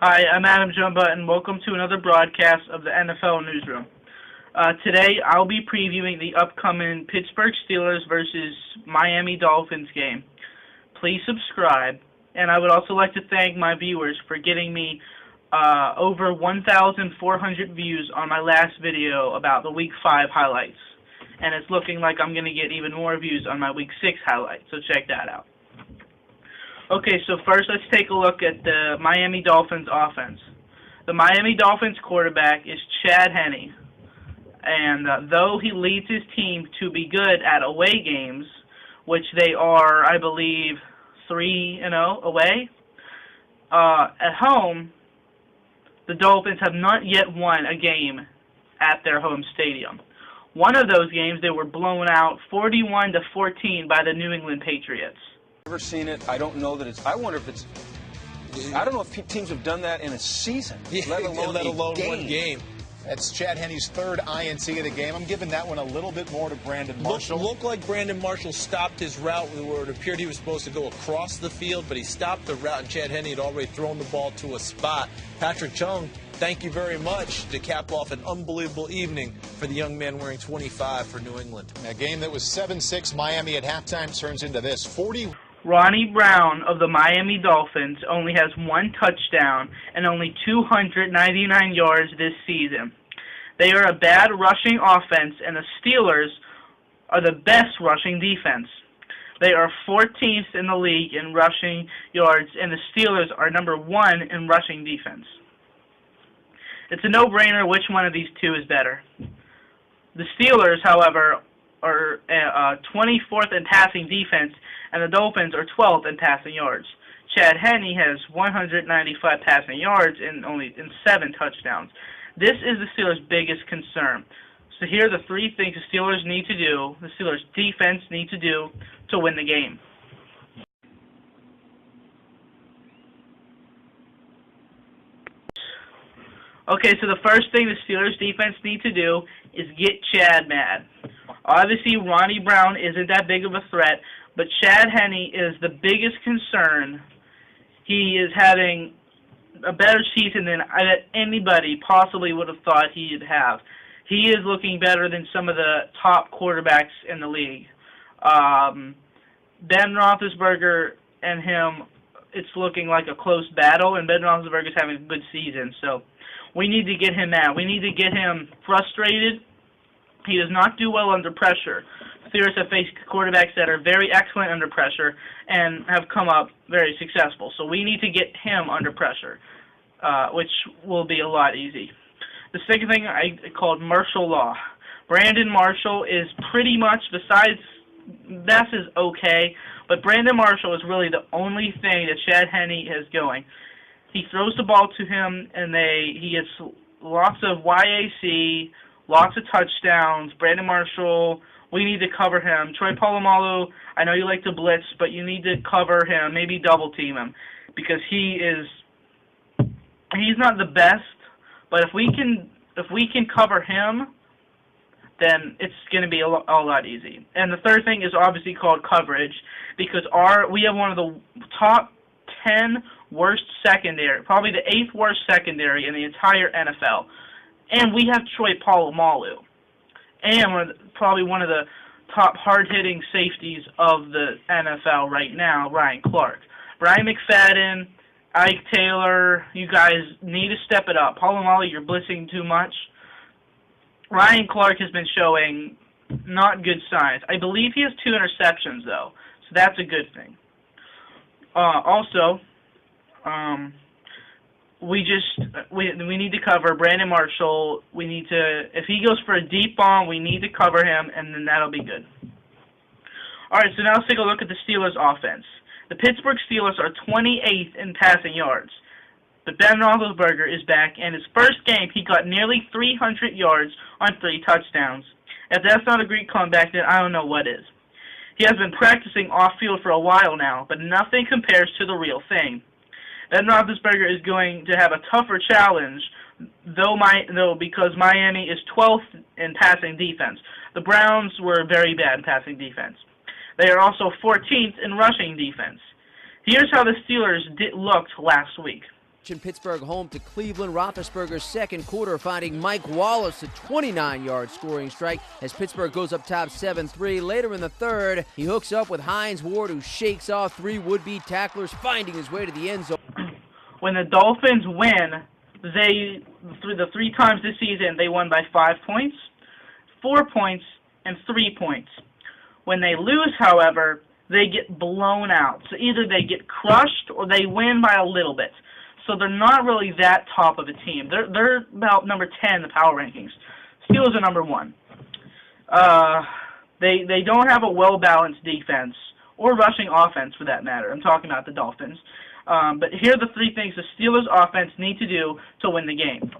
Hi, I'm Adam Jumba, and welcome to another broadcast of the NFL Newsroom. Today, I'll be previewing the upcoming Pittsburgh Steelers versus Miami Dolphins game. Please subscribe, and I would also like to thank my viewers for getting me over 1,400 views on my last video about the Week 5 highlights. And it's looking like I'm going to get even more views on my Week 6 highlights, so check that out. Okay, so first let's take a look at the Miami Dolphins offense. The Miami Dolphins quarterback is Chad Henne, and though he leads his team to be good at away games, which they are, I believe, 3-0 away, at home, the Dolphins have not yet won a game at their home stadium. One of those games, they were blown out 41-14 by the New England Patriots. Never seen it. I don't know that it's. I wonder if it's. I don't know if teams have done that in a season, let alone one game. That's Chad Henne's third INT of the game. I'm giving that one a little bit more to Brandon Marshall. Looked like Brandon Marshall stopped his route where it appeared he was supposed to go across the field, but he stopped the route, and Chad Henne had already thrown the ball to a spot. Patrick Chung, thank you very much to cap off an unbelievable evening for the young man wearing 25 for New England. A game that was 7-6 Miami at halftime turns into this 40. Ronnie Brown of the Miami Dolphins only has one touchdown and only 299 yards this season. They are a bad rushing offense, and the Steelers are the best rushing defense. They are 14th in the league in rushing yards, and the Steelers are number 1 in rushing defense. It's a no-brainer which one of these two is better. The Steelers, however, are 24th in passing defense, and the Dolphins are 12th in passing yards. Chad Henne has 195 passing yards and 7 touchdowns. This is the Steelers' biggest concern. So here are the 3 things the Steelers need to do, the Steelers' defense need to do to win the game. Okay, so the first thing the Steelers' defense need to do is get Chad mad. Obviously, Ronnie Brown isn't that big of a threat, but Chad Henne is the biggest concern. He is having a better season than anybody possibly would have thought he'd have. He is looking better than some of the top quarterbacks in the league. Ben Roethlisberger and him, it's looking like a close battle, and Ben Roethlisberger is having a good season. So we need to get him mad. We need to get him frustrated. He does not do well under pressure. Steelers have faced quarterbacks that are very excellent under pressure and have come up very successful. So we need to get him under pressure, which will be a lot easy. The second thing I called martial law. Brandon Marshall is pretty much, besides Bess is okay, but Brandon Marshall is really the only thing that Chad Henne has going. He throws the ball to him, and he gets lots of YAC, lots of touchdowns. Brandon Marshall, we need to cover him. Troy Polamalu, I know you like to blitz, but you need to cover him, maybe double team him, because he's not the best. But if we can cover him, then it's going to be a lot easy. And the third thing is obviously called coverage, because we have one of the top 10 worst secondary, probably the 8th worst secondary in the entire NFL. And we have Troy Polamalu, and probably one of the top hard-hitting safeties of the NFL right now, Ryan Clark. Brian McFadden, Ike Taylor, you guys need to step it up. Polamalu, you're blitzing too much. Ryan Clark has been showing not good signs. I believe he has 2 interceptions, though, so that's a good thing. Also, we need to cover Brandon Marshall. We need to, if he goes for a deep bomb, we need to cover him, and then that'll be good. All right, so now let's take a look at the Steelers' offense. The Pittsburgh Steelers are 28th in passing yards, but Ben Roethlisberger is back, and his first game he got nearly 300 yards on 3 touchdowns. If that's not a great comeback, then I don't know what is. He has been practicing off-field for a while now, but nothing compares to the real thing. Ben Roethlisberger is going to have a tougher challenge, because Miami is 12th in passing defense. The Browns were very bad in passing defense. They are also 14th in rushing defense. Here's how the Steelers looked last week. In Pittsburgh home to Cleveland, Roethlisberger's second quarter finding Mike Wallace a 29-yard scoring strike as Pittsburgh goes up top 7-3. Later in the third, he hooks up with Hines Ward, who shakes off three would-be tacklers, finding his way to the end zone. When the Dolphins win, the 3 times this season, they won by 5 points, 4 points, and 3 points. When they lose, however, they get blown out. So either they get crushed or they win by a little bit. So they're not really that top of a team. They're about number 10 in the power rankings. Steelers are number 1. They don't have a well-balanced defense or rushing offense for that matter. I'm talking about the Dolphins. But here are the 3 things the Steelers offense need to do to win the game.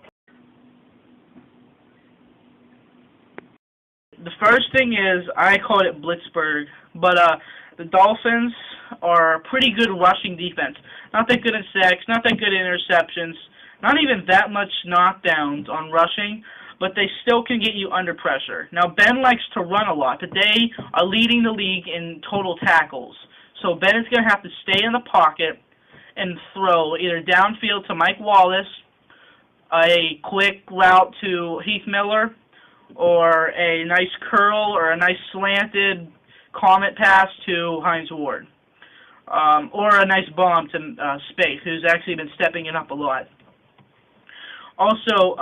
The first thing is, I call it Blitzburg, but the Dolphins are a pretty good rushing defense. Not that good in sacks, not that good in interceptions, not even that much knockdowns on rushing, but they still can get you under pressure. Now, Ben likes to run a lot, but they are leading the league in total tackles. So Ben is going to have to stay in the pocket and throw either downfield to Mike Wallace, a quick route to Heath Miller, or a nice curl or a nice slanted comet pass to Hines Ward, or a nice bomb to Spaeth, who's actually been stepping it up a lot. Also,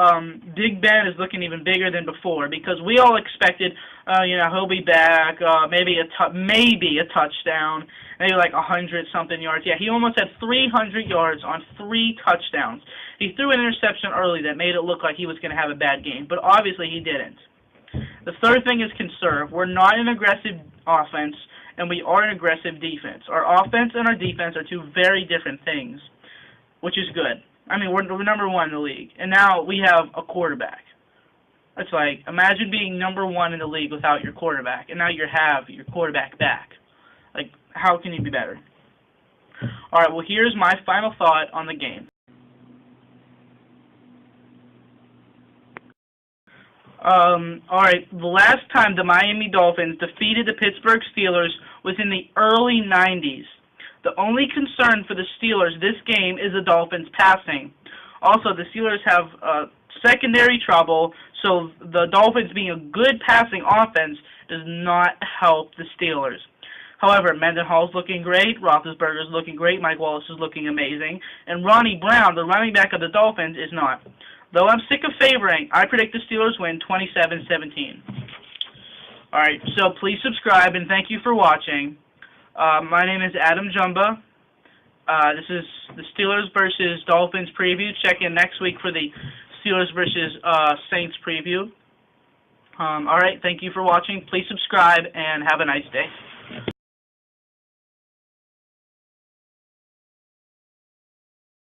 Big Ben is looking even bigger than before because we all expected, he'll be back, maybe a touchdown, maybe like 100-something yards. Yeah, he almost had 300 yards on 3 touchdowns. He threw an interception early that made it look like he was going to have a bad game, but obviously he didn't. The third thing is conserve. We're not an aggressive offense, and we are an aggressive defense. Our offense and our defense are 2 very different things, which is good. I mean, we're number 1 in the league, and now we have a quarterback. It's like, imagine being number 1 in the league without your quarterback, and now you have your quarterback back. Like, how can you be better? All right, well, here's my final thought on the game. All right, the last time the Miami Dolphins defeated the Pittsburgh Steelers was in the early 90s. The only concern for the Steelers this game is the Dolphins passing. Also, the Steelers have secondary trouble, so the Dolphins being a good passing offense does not help the Steelers. However, Mendenhall's looking great, Roethlisberger's looking great, Mike Wallace is looking amazing, and Ronnie Brown, the running back of the Dolphins, is not. Though I'm sick of favoring, I predict the Steelers win 27-17. All right, so please subscribe, and thank you for watching. My name is Adam Jumba. This is the Steelers versus Dolphins preview. Check in next week for the Steelers versus Saints preview. All right, thank you for watching. Please subscribe, and have a nice day.